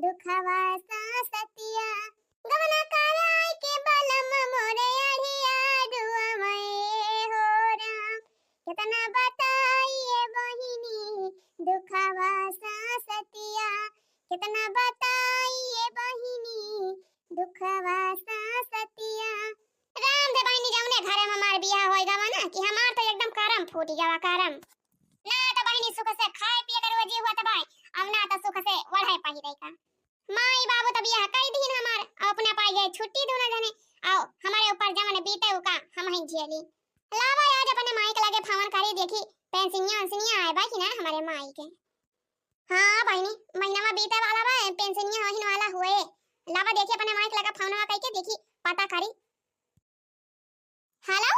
दुखवा सासतिया गवना कराय के बलम मोरे अढ़िया दुआ मैं हो राम कितना बताइए बहिनी दुखवा सासतिया कितना बताइए बहिनी दुखवा सासतिया। राम दे बहिनी जौने घरे में हमार बियाह होई गवा ना कि हमार तो एकदम करम फूटी गवा करम ना तो बहिनी सुख से खाए पिए कर रोजी हुआ तबाय अब ना तो सुख से वढ़ाई पाही रही का माई बाबू तो बियाह कई दिन हमार अपना पाई गए छुट्टी दोनों जने आओ हमारे ऊपर जमन बीते उका हम ही झेली लावा आज अपने माई के लगे फोन करी देखी पेंशनिया आए बाकी ना हमारे माई के। हां बहिनी महीना में बीते वाला बा पेंशनिया होहिन वाला हुए लावा देखी अपने माई के लगा फोनवा कई के देखी पता करी। हेलो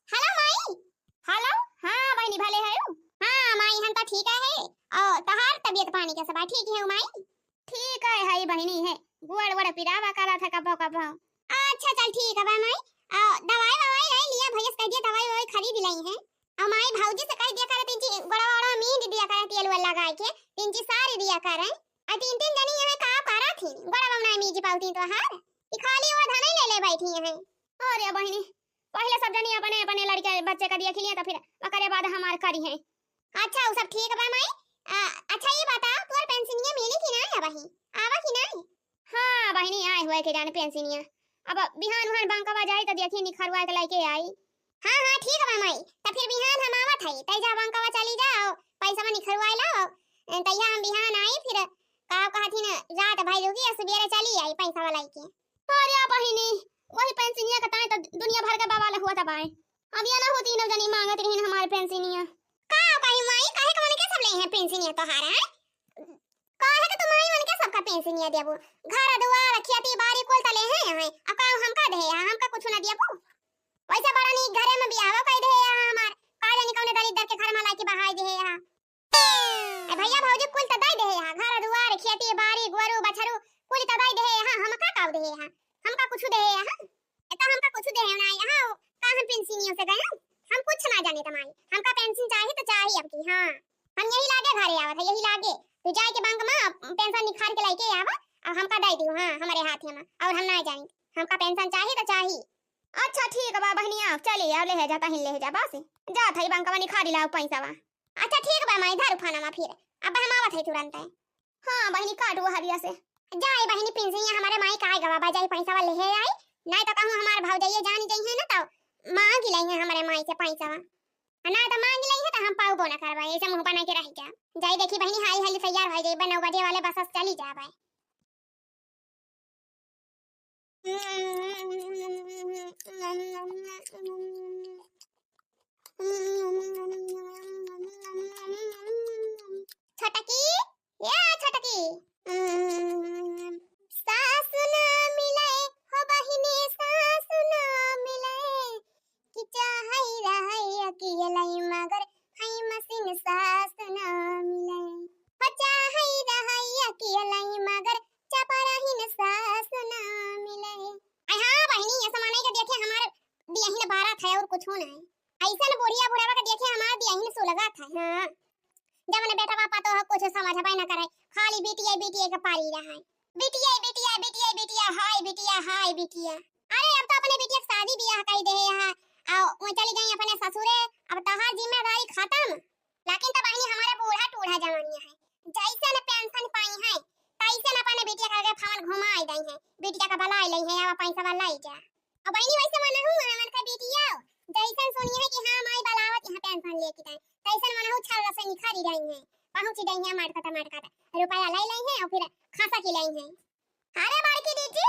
हेलो माई हेलो हां बहिनी भले है हां माई हम तो ठीक है और तहार तबीयत पानी के सब ठीक है माई ठीक है बहिनी है गुड़ वड़ पिरावा करा था कब अच्छा चल ठीक है माई दवाई ववाई ले लिया भैया कह दिया दवाई ववाई खरीद लाई है और माई भौजी से कह दिया करे तीन बड़ा बड़ा मींद दिया करे तेल वाला लगा के तीन सारी दिया करे और तीन जनी यहां का करा थी बड़ा बड़ा मीज पाउती तो हार ई खाली वो धने ले बैठी है। अरे बहिनी पहले सब जनी अपने अपने लड़के बच्चे का दिया खिलिया तो फिर ओकरे बाद हमार करी है। अच्छा वो सब ठीक बा माई अच्छा ये बता तोर पेंशनिया मिली कि ना बही आवा कि नहीं। हां बहिनी आए हुए के जाने पेंशनिया अब बिहान उहान बंकवा जाई त देखी निखरवा के लेके आई। हां ठीक बा माई त फिर बिहान हम आवत हई तै जा बंकवा चली जाओ पैसा निखरवा लाओ तैया हम बिहान आई फिर का कहती ना रात भाई लोगी सवेरे चली आई पैसा वाला के। अरे बहिनी वही पेंशनिया का ताई तो दुनिया भर का बवाल हुआ था भाई अब ये ना होती न जनी मांगत रही हमारे पेंशनिया का कहीं माई काहे के मन के सब ले हैं पेंशनिया तो हारा काहे के तुम्हारी मन के सबका पेंशनिया देबो घर दुआर खेती बाड़ी कोल तले हैं अका हमका दे हमका कुछ ना देबो वैसे बड़ा नी घरे में बियाह कह दे हमार का जानी कौन दलित के घर में लाके बहाई दे ए भैया भौजी कुल त दे घर दुआर खेती बाड़ी गोरू बछरू कुल त दे हमका का दे हमका कुछ दे एता हमका कुछ दे ना हां का हम पेंशनियों से गए हम कुछ ना जाने तुम्हारी हमका पेंशन चाहिए तो चाहिए अब की। हां हम यही लागे घरे आवत है यही लागे तू जाए के बैंक में पेंशन निखार के लेके आवा और हमका दे दियो। हां हमारे हाथ में और हम ना जानी हमका पेंशन चाहिए तो चाहिए। अच्छा ठीक बा बहनिया चले आ ले जाता ही ले जा बस जा थई बैंक में निखारी लाओ पैसा वा। अच्छा ठीक बा माई धर खाना में फिर अब हम आवत है तुरंत। हां बहनी काटो हरिया से जाए बहनी पेंशनिया हमारे माई काय गवा बाजाई पैसा वा ले आई नहीं तो कहूं हमार भौजाइए जान जाई है ना तो मांग लई है हमारे माई से पैसा ना तो मांग लई है तो हम पाऊबो ना करबा ऐसे मुंह बना के रह जा जाई देखी बहनी हाई हाली तैयार हो जाई 9 बजे वाले बस चली जा भाई। छटकी या छटकी सास ना मिले हो बहिनी सास ना मिले कि चाहई रहई अकेलाई मगर हई मसीन सास ना मिले हो चाहई रहई अकेलाई मगर चपराहीन सास ना मिले। हां बहिनी ये समाने के देखे हमारे दियाहिन 12 था और कुछ होना है ऐसा न बुढ़िया बुढ़ावा के देखे हमारे दियाहिन 16 था। हां जब मैंने बेटा पापा तो कुछ समझ पाए ना करे खाली बिटिया का पारी रहा है बिटिया हाय बिटिया। अरे अब तो अपने बिटिया की शादी ब्याह कर दे है और वो चली गई अपने ससुरे अब तहार जिम्मेदारी खत्म लेकिन तब बहनी हमारे बूढ़ा टूढ़ा जवानिया है जैसे न पेंशन पाई है तैसे न अपने बिटिया का फावन घुमाई दई है बिटिया का भलाई लई है अब पैसा वाला लाई जा अब बहनी वैसे मन हूं मन का बिटिया जैसे सुनी है कि हां माई बलावत यहां पेंशन लेके जाए तैसे मन हूं छल से निखारी गई है पहुंच गई है मार कटा रुपया लाई है और फिर खासा की लाई है। अरे बड़की दीदी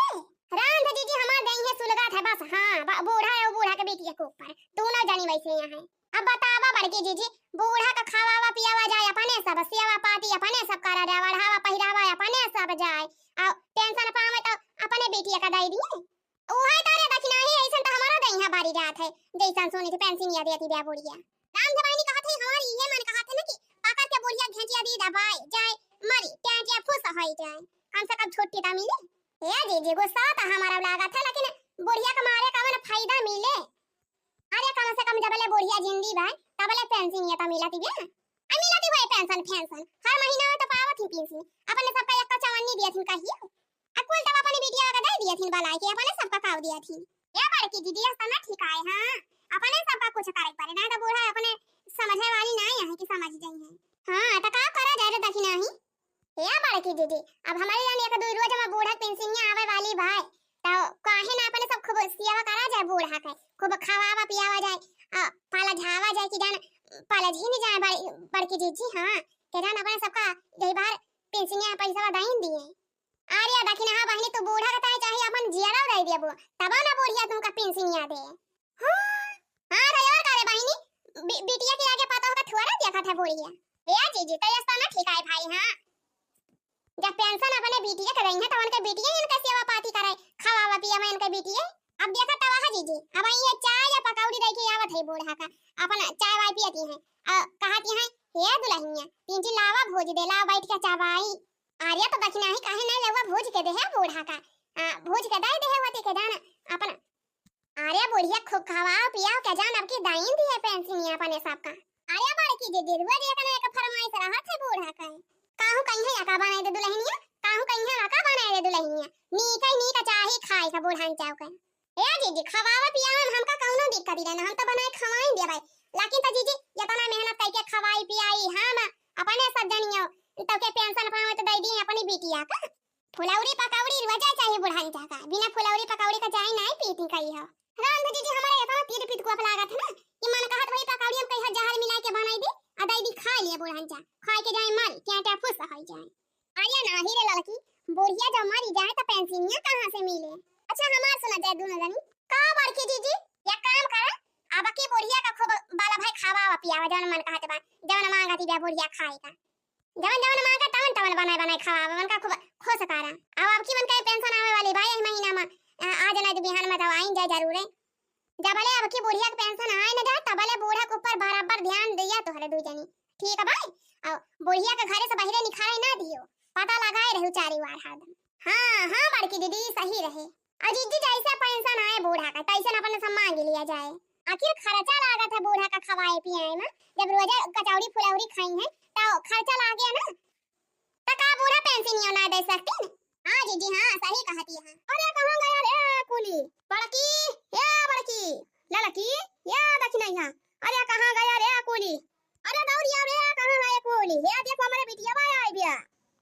रांध दीदी हमार गई है सुलगा था बस। हां बूढ़ा है बूढ़ा के बेटिया के ऊपर तू ना जानी वैसे यहां है अब बतावा बड़की दीदी बूढ़ा का खावावा पियावा जाए अपने सब सेवा पाती अपने सब करा दे बढ़ावा पहिरावा अपने सब जाए और टेंशन पावे तो अपने बेटिया का दई दिए ओहे तारे दक्षिणा ही ऐसा तो हमारा दई है बारी जात है जैसा सोनी थी पेंशन या देती बे बुढ़िया राम जवानी कहत है हमारी ये मन कहत है ना कि पाकर के बुढ़िया घेंचिया दी दबाई जाए मरी टाटिया फुस होई जाए कम से कम छोटी ता मिले ये दीदी गुस्सा था हमारा लगा था लेकिन बुढ़िया के मारे का मन फायदा मिले। अरे कम से कम जबले बुढ़िया जिंदी भाई तबले पेंशन ये ता मिलती है मिलती है पेंशन हर महीना तो पावत ही पेंशन अपने सबका एक चवन्नी दिया थी कहियो अकुल तब अपनी बिटिया का दे दिया थी बला के अपने सबका खाव दिया थी ये बड़की दीदी ऐसा ना ठीक है हां अपने सबका कुछ करे पड़े ना तो बूढ़ा अपने समझने वाली ना है कि समझ जाई है हां तो का करा जाए रे दखिना ही ये बड़की दीदी अब हमारे जान एक दो रोज में बूढ़ा पेंशन आवे वाली भाई तो काहे ना अपने सब खूब सेवा करा जाए बूढ़ा के खूब खावावा पियावा जाए पाला झावा जाए कि जान पाला झीन जाए बड़की दीदी हां के जान अपने सबका यही बार पेंशन पैसा दाइन दिए आर्या दखिना हां बहनी तो बूढ़ा का चाहे अपन जियारा दे दिया बो तब ना बुढ़िया तुमका पेंशन दे हां हां रे और करे बहनी बिटिया के आगे पता होगा थोड़ा देखा था बुढ़िया ए जीजी तो ऐसा ना ठीक है भाई हां जब पेंशन अपने बिटिया के रही है तो उनके बिटिया इनका सेवा पाती करे खावा पिया में इनके बिटिया अब देखा तवा है जीजी अब ये चाय या पकौड़ी दे के आवत है बूढ़ा का अपन चाय वाय पियती है कहती है हे दुल्हनिया तीन जी लावा भोज दे ला बैठ के चावाई आर्या तो दखिना ही काहे ना लेवा भोज के दे है बूढ़ा का भोज के दाई दे है वती के जान अपन आर्या बुढ़िया खूब खावा पिया के जान अब की दाइन दी है पेंशन अपने सब का आर्या बड़की दीदी रोज एक फरमाइश रहत है बूढ़ा का काहू कहीं है का बनाए दे दुल्हनिया काहू कहीं है का बनाए दे दुल्हनिया नी का चाहे खाए का बूढ़ा चाव का ए जीजी खवावा पियावा हमका कौनो दिक्कत ही ना हम तो बनाए खवाई दे भाई लेकिन तो जीजी इतना मेहनत करके खवाई पियाई हम अपने सब जनियो तब के पेंशन पावे तो दे दी अपनी बिटिया का फुलौरी पकौड़ी रोजा चाहिए बुढ़ाई का बिना फुलौरी पकौड़ी का चाय नहीं पीती कही हो राम जीजी हमारे इतना तीर पीत को लागत है ना कि मन कहत भाई पकौड़ी हम कहीं जहर मिला के बनाई दे आ दे दी खा लिए बुढ़ाई खाए के जाए मर क्या फुस हो जाए आया ना ही रे लड़की बुढ़िया जब मरी जाए तो पेंशनिया कहां से मिले अच्छा हमार सुना जाए दोनों जनी का बड़की जीजी या काम कर अब की बुढ़िया का खूब बाला भाई खावा पियावा जवन मन कहत बा जवन मांगती बा बुढ़िया खाए का जवन जवन मांगे तवन बनाए खावा मन का खूब खुश करा अब की मन का पेंशन आवे वाली भाई इस महीना में आज ना तो बिहान में तो आई जाए जरूर है जबले अब की बुढ़िया का पेंशन आए ना जाए तबले बूढ़ा के ऊपर बराबर ध्यान दिया तो हरे दू जनी ठीक है भाई अब बुढ़िया के घरे से बाहर निकाले ना दियो पता लगाए रहू चारी बार हरदम हां बड़की दीदी सही रहे अजीजी जैसे पेंशन आए बूढ़ा का तैसे अपन सब मांग लिया जाए आखिर खर्चा लागत है बूढ़ा का खवाए पियाए में जब रोज कचौड़ी फुलौरी खाई है तो खर्चा लाग गया ना तका बूढ़ा पेंशन ना दे सकती ना हां जीजी हां सही कहती है अरे कहां गया रे कुली बड़की या बड़की लड़की या दखिना यहां अरे कहां गया रे कुली अरे दौड़िया रे कहां है कुली ये देखो हमारे बिटिया भाई आई बिया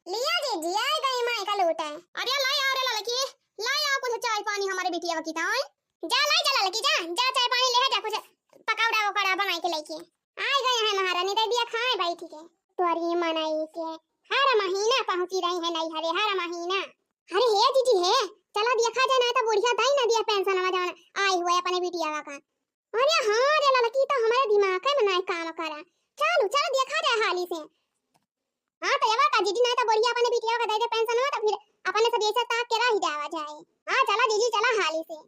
लिया जीजी आई गई माई का लोटा अरे लाई आ रे लड़की लाई आ कुछ चाय पानी हमारे बिटिया की ताई जा लाई चला लड़की जा चाय पानी ले जा कुछ पकौड़ा वकौड़ा बनाई के लेके आई गए हैं महारानी दे दिया खाए भाई ठीक है तोरी मनाई के हर महीना पहुंची रही है नहीं हरे हर महीना अरे हे दीदी है चला देखा जाए ना तो बुढ़िया दाई ना दिया पेंशन में जान आई हुए अपने बिटिया का अरे हां रे लड़की तो हमारे दिमाग में बनाए काम करा चलो देखा जाए हाली से हां तो एवा का दीदी ना तो बुढ़िया अपने बिटिया का दे दे पेंशन में तो फिर अपने से जैसे ताक के रह जावा जाए हां चला दीदी चला हाली से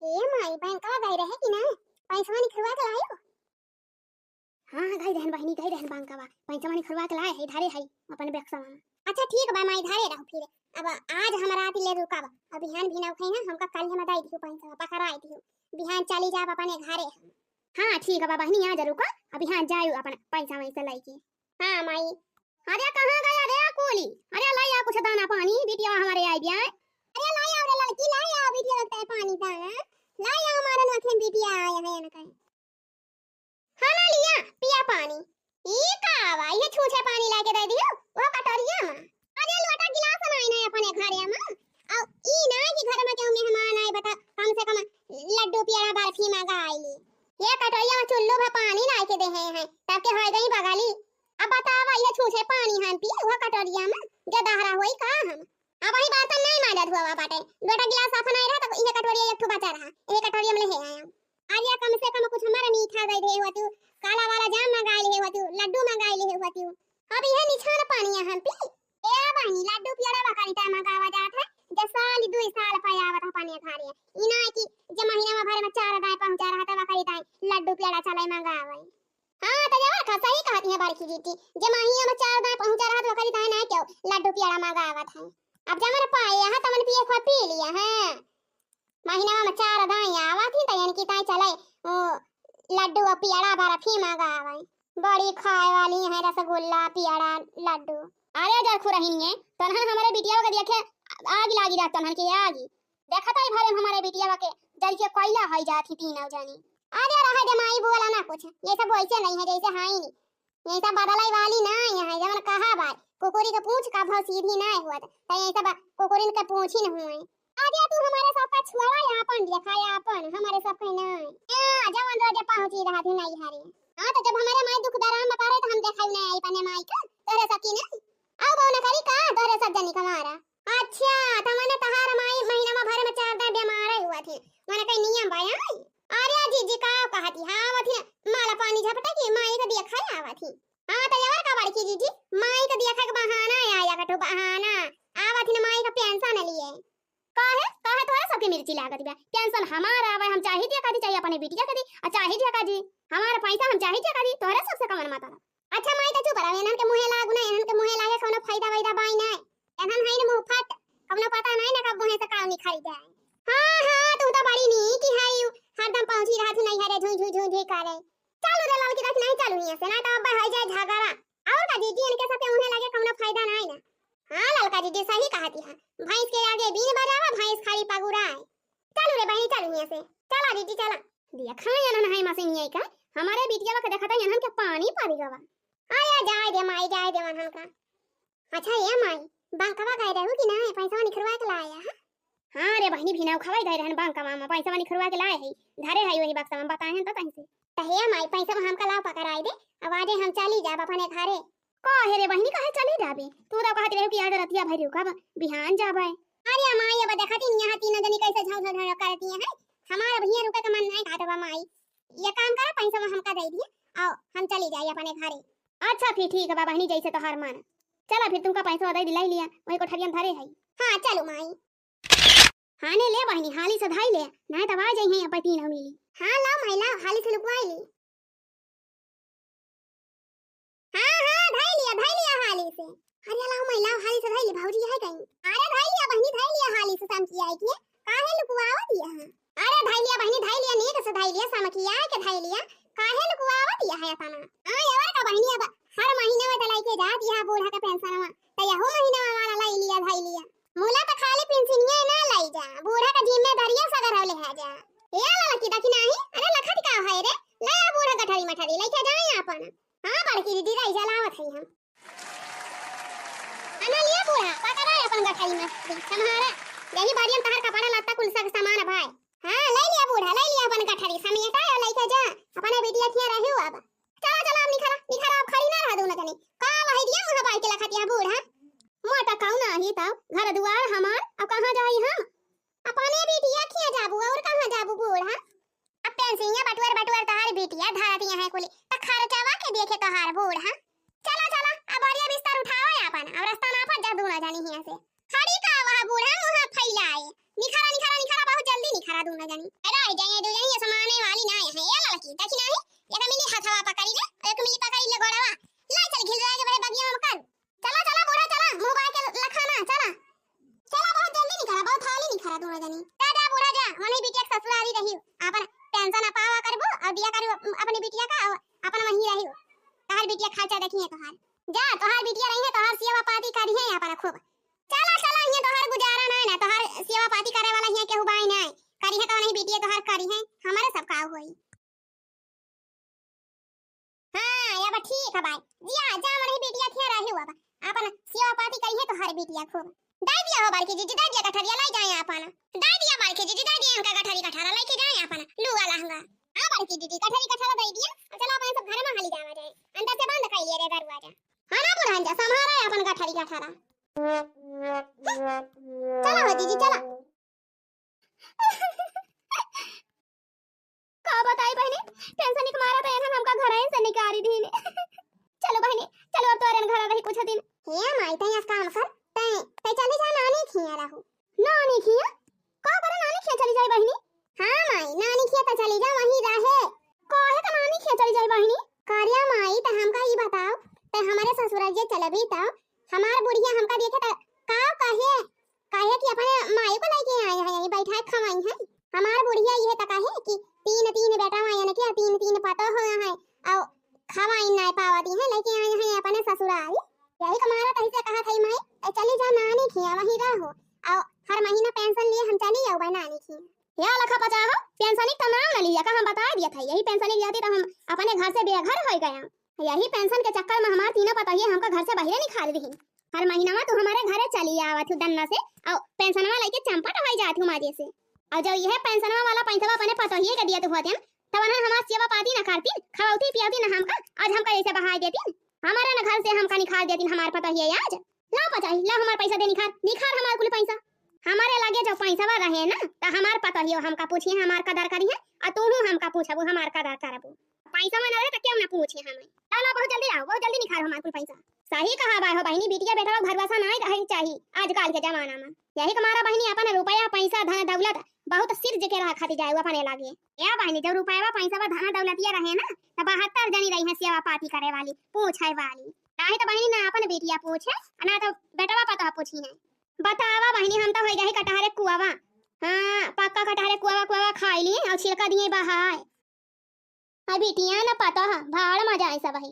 ए माई बैंक का गई रहे कि ना पैसा निकलवा के लायो हां गई रहन बैंक का पैसा निकलवा के लाए है धारे है अपन बैग सामान अच्छा ठीक बा माई धारे रहो फिर अब आज हमरा आती ले रुका अब बिहान भी ना उठाई ना हमका कल में दई दियो पैसा पकड़ाई दियो बिहान चली जा अपने घरे हां ठीक बा बहनी आ जा रुका अब बिहान जायो अपन पैसा वैसे लेके हां माई अरे कहां गया रे कोली अरे लाई आ कुछ दाना पानी बिटिया हमारे आई बिया अरे लाई आ रे लड़की लाई आ बिटिया लगता है पानी दाना लाई आ हमारे नखे बिटिया आया है ना कहीं हां ना लिया पिया पानी ई का बा ये छूछे पानी लाके दे दियो वो कटोरिया में अरे लोटा गिलास में नहीं अपने घरे में अब ई ना कि घर में क्यों मेहमान आए बता कम से कम लड्डू पियाड़ा बर्फी मंगा आईली ये कटोरिया में चुल्लू में पानी लाके दे हैं तब के होय गई बगाली अब बतावा ये छूछे पानी हम पिए वो कटोरिया में जो दहरा होई का हम अब वही बर्तन नहीं मांजत हुआ बाटे लोटा गिलास साफ नहीं रहा तो ये कटोरिया एक ठो बचा रहा ये कटोरिया में ले आया आज या कम से कम कुछ हमारा मीठा दे दे हुआ तू काला वाला जाम मंगा ले हुआ तू लड्डू मंगा ले हुआ तू अब ये निछान पानी हम पी ए बहनी लड्डू पियाड़ा बकरी ता मंगावा जात है जसाली 2 साल पायावत पानी खारे इना की जे महीना में भर में 4 दाय पहुंचा रहा था बकरी ता लड्डू पियाड़ा चलाई मंगावे हां तो जवर का सही कहती है बड़की जीती जे महीना में 4 दाय पहुंचा रहा था बकरी ता ना क्यों लड्डू पियाड़ा मंगावत है अब जमर पाए यहां तमन पिए खा पी लिया है महीना में 4 दाय आवत ही तयन की ताई चले लड्डू पियाड़ा बर्फी मंगावे बड़ी खाए वाली है रसगुल्ला पियाड़ा लड्डू अरे जर खुरहिनी है तनहन हमारे बिटिया के देखे आग लागी रात तनहन के आगी देखत आई भरे हमारे बिटिया के जल के कोयला होई जाती तीनों जानी। अरे रहा दे माई बोला ना कुछ, ये सब वैसे नहीं है जैसे हाई नहीं, ये सब बदलाई वाली ना है जवन कहा बात कुकुरी का पूंछ का भाव सीधी ना हुआ तो ये सब कुकुरिन का पूंछ ही न हुए। आजा तू हमारे सब का छुआ अपन दिखाया अपन हमारे सब के नहीं हां जवन रोज पहुंची रहा थी नहीं हारे। हां तो जब हमारे माई दुख दराम में पारे तो हम देखाई नहीं आई पने माई का तोरे सकी नहीं आओ बहु न करी का तोरे सब जनी कमारा। अच्छा तमने तहार माई महीना में भर में 4 दिन बीमार हुआ थे माने कई नियम बाया। अरे जीजी का कहती हां वथी माला पानी झपटा की माई का दिया खाया आवथी। हां तो यार का बड़की जीजी माई का दिया खा के बहाना आया कटो बहाना आवथी ने माई का पेंशन लिए काहे काहे तोरा सबके मिर्ची लागत बा पेंशन हमार आवे हम चाहे दिया का दी चाहिए अपने बिटिया का दी आ चाहे दिया का जी हमारा पैसा हम चाहे दिया का दी तोरे सबसे कमन माता। अच्छा माई तो चुप रह एनन के मुहे लागु ना एनन के मुहे लागे कोनो फायदा वैदा बाई ना एनन हाई ने मुंह फट कबनो पता नहीं ना कब मुहे से काव निखरी जाए। हां हां तू तो बड़ी नी की हाई हरदम पहुंची रहा थी नहीं हरे झू झू झू झू करे चालू रे लाल की रख नहीं चालू हिया से ना तो अब हो जाए झगड़ा और का दीदी इनके साथ उन्हें लगे कमनो फायदा नहीं ना। हां ललका दीदी सही कहती है भैंस के आगे बीन बजावा भैंस खाली पगुरा है चालू रे बहनी चालू हिया से चला दीदी चला दिया खाया ना है मशीन यही का हमारे बिटिया का देखता है इनन के पानी पड़ी गवा आया जाए दे माई जाए दे मनन का। अच्छा ये माई बांकवा गए रहू कि ना पैसा निखरवा के लाया। हां रे बहनी भी ना खवाई गए रहन बांका मामा पैसा निखरवा के लाए है धरे है वही बक्सा में बताए हैं तो कहीं से तहिया माई पैसा हम का लाव पकड़ाई दे अब आजे हम चली जाब अपने घरे। काहे रे बहनी काहे चली जाबे तू तो कहत रहे कि आज रतिया भरी का बिहान जाबे। अरे माई अब देखती यहां तीन जनी कैसे झाऊ झाऊ करती है हमारा भैया रुके का मन नहीं घाटवा माई ये काम कर पैसा हम का दे दिए आओ हम चली जाए अपने घरे। अच्छा फिर ठीक है बहनी जैसे तो हार मान चला फिर तुमका पैसा दे दिलाई लिया वही कोठरियन धरे है। हां चलो माई हाने ले बहनी हाली से धाई ले नहीं तो आ जाई है अपन तीन मिली। हां ला माई ला हाली से लुकवाई ली। हां हां धाई लिया हाली से। अरे ला माई ला हाली से धाई ले भौजी है कहीं। अरे धाई लिया बहनी धाई लिया हाली से शाम की आई की काहे लुकवावा दिया है। अरे धाई लिया बहनी धाई लिया नीक से धाई लिया शाम की आई के धाई लिया काहे लुकवावा दिया है अपना। हां यार का बहनी अब हर महीने में दलाई के जात यहां बूढ़ा का पेंशन में तो यहो महीना वाला लाई लिया धाई लिया मोला तो खाली पेंशनिया ना लाई जा बूढ़ा का जिम्मेदारियां सगर होले है जा ये वाला की दखी नहीं। अरे लखत का है रे ले आ बूढ़ा गठरी मठरी लेके जाए अपन। हां बड़की दीदी राई जलावत है हम अना लिया बूढ़ा पकड़ा अपन गठरी में संहारा यही बारियम तहर कपड़ा लत्ता कुल सब सामान भाई। हां ले लिया बूढ़ा ले लिया अपन गठरी समेटा लेके जा अपने बेटिया थिया रहू अब चला चला निखरा अब खड़ी ना रह दू न कनी का वही दिया मुंह बाई के लखतिया बूढ़ा मोटा काऊ ना ही ता घर दुआर हमार अब कहां जाई हम अपने बेटिया खिया जाबू और कहां जाबू बूढ़ा अब पेंसिया बटवर तहार बेटिया धारतिया है कुली त खर्चावा के देखे तहार बूढ़ा। चला चला अब बढ़िया बिस्तर उठाओ अपन अब रास्ता ना फट जा दू ना जानी हिया से खड़ी का वह बूढ़ा मुंह फैलाए निखरा बहुत जल्दी निखरा दू ना जानी। अरे जाए दो जानी समाने वाली ना है ये लड़की देखी नहीं ये मिली हथवा पकड़ी ले एक मिली पकड़ी ले गोड़वा ला चल घिल जाए के बड़े बगिया में कर चला चला बूढ़ा चला मोबाइल के लखाना चला बहुत जल्दी निखरा बहुत हाली निखरा दोनों जनी जा बूढ़ा जा होने बिटिया के ससुराली रही अपन पेंशन पावा करबो और दिया करू अपनी बिटिया का अपन वही रही तहार बिटिया खर्चा देखिए तोहार जा तोहार बिटिया रही है तोहार सेवा पाती करी है अपन खूब चला ये तोहार गुजारा नहीं ना तोहार सेवा पाती करे वाला है केहू बाई नहीं करी है तो नहीं बिटिया तोहार करी है हमारे सब का होई। हां या बा ठीक है भाई जिया जा मन बेटिया थिया रही हुआ अपन सेवा पाती करी है तोहार बिटिया खूब दाई दिया हो बालकी जीजी दाई दिया कठरिया लाई जाए अपन दाई दिया बालकी जीजी दाई दिया उनका कठरी कठरा लेके जाए अपन लुगा लहंगा। हां बालकी जीजी कठरी कठरा दाई दिया चलो अपन सब घर में हाली जावा जाए अंदर से बंद कर लिए रे दरवाजा। हां ना बुढ़ान जा संभारा अपन कठरी कठरा चलो हो दीदी चलो का बताई बहनी टेंशन निक मारा तो एहन हमका घर से निकारी दी चलो बहनी चलो अब तोरे घर रही कुछ दिन हे माई तई आज काम कर तई चली जा नानी खिया रहू नानी खिया का करे नानी खिया चली जाई बहनी। हां माई नानी खिया तो चली जा वहीं रहे काहे का नानी खिया चली जाई बहनी कार्या माई त हमका ई बताओ त हमारे ससुराल जे चलबी त हमार बुढ़िया हमका देखे त का काहे कि अपने माई को लेके आए हैं यहीं बैठा खवाई है हमार बुढ़िया ये त काहे कि तीन बेटा माया ने क्या तीन पता हो है और खवाई नहीं पावती है लेके आए हैं अपने ससुराल यही कमारा तही से चली जा नानी खिया वही रहो और हर महीना पेंशन लिए हम चली जाओ नानी खिया या लखा पचा हो पेंशन का नाम न लिया का हम बता दिया था यही पेंशन लिया थी तो हम अपने घर से बेघर हो गए यही पेंशन के चक्कर में हमार तीनों पता ही हमका घर से बाहर निकाल दी हर महीना में तू हमारे घरे चली आवत दन्ना से और पेंशनवा लेके चंपट हो जाती हूं माजे से और जब यह पेंशनवा वाला पैसा अपने पता ही के दिया तो होते तब ना हमार सेवा पाती ना करती खवाती पियाती ना हमका आज हमका ऐसे बहा देती हमारे ना घर से हमका निकाल देती हमारे पता ही आज ला पचा ला हमार पैसा दे निकाल हमार कुल पैसा हमारे लगे जो पैसा वाला है ना तो हमार पता ही हमका पूछिए हमार कदर करिए और तू हमका पूछबू हमार कदर करबू पैसा में ना रहे तो क्यों ना पूछे हमें चलो बहुत जल्दी आओ बहुत जल्दी निकाल हमार कुल पैसा सही कहा बाय हो बहनी बेटिया बेटा भरवसा नहीं रहे चाहिए आजकल के जमाना में यही हमारा बहनी अपन रुपया पैसा धन दौलत बहुत सिर जके रहा खाती जाए अपने लागे या बहनी जब रुपया पैसा धन दौलतिया रहे ना तो 72 जनी रही है सेवा पाती करे वाली पूछे वाली नहीं तो बहनी ना अपन बेटिया पूछे ना तो बेटवा पता पूछी है बतावा बहनी हम तो हो गए कटहरे कुआवा हां पक्का कटहरे कुआवा खाई लिए और छिलका दिए बहाए बेटिया ना पता है भाड़ मजा ऐसा भाई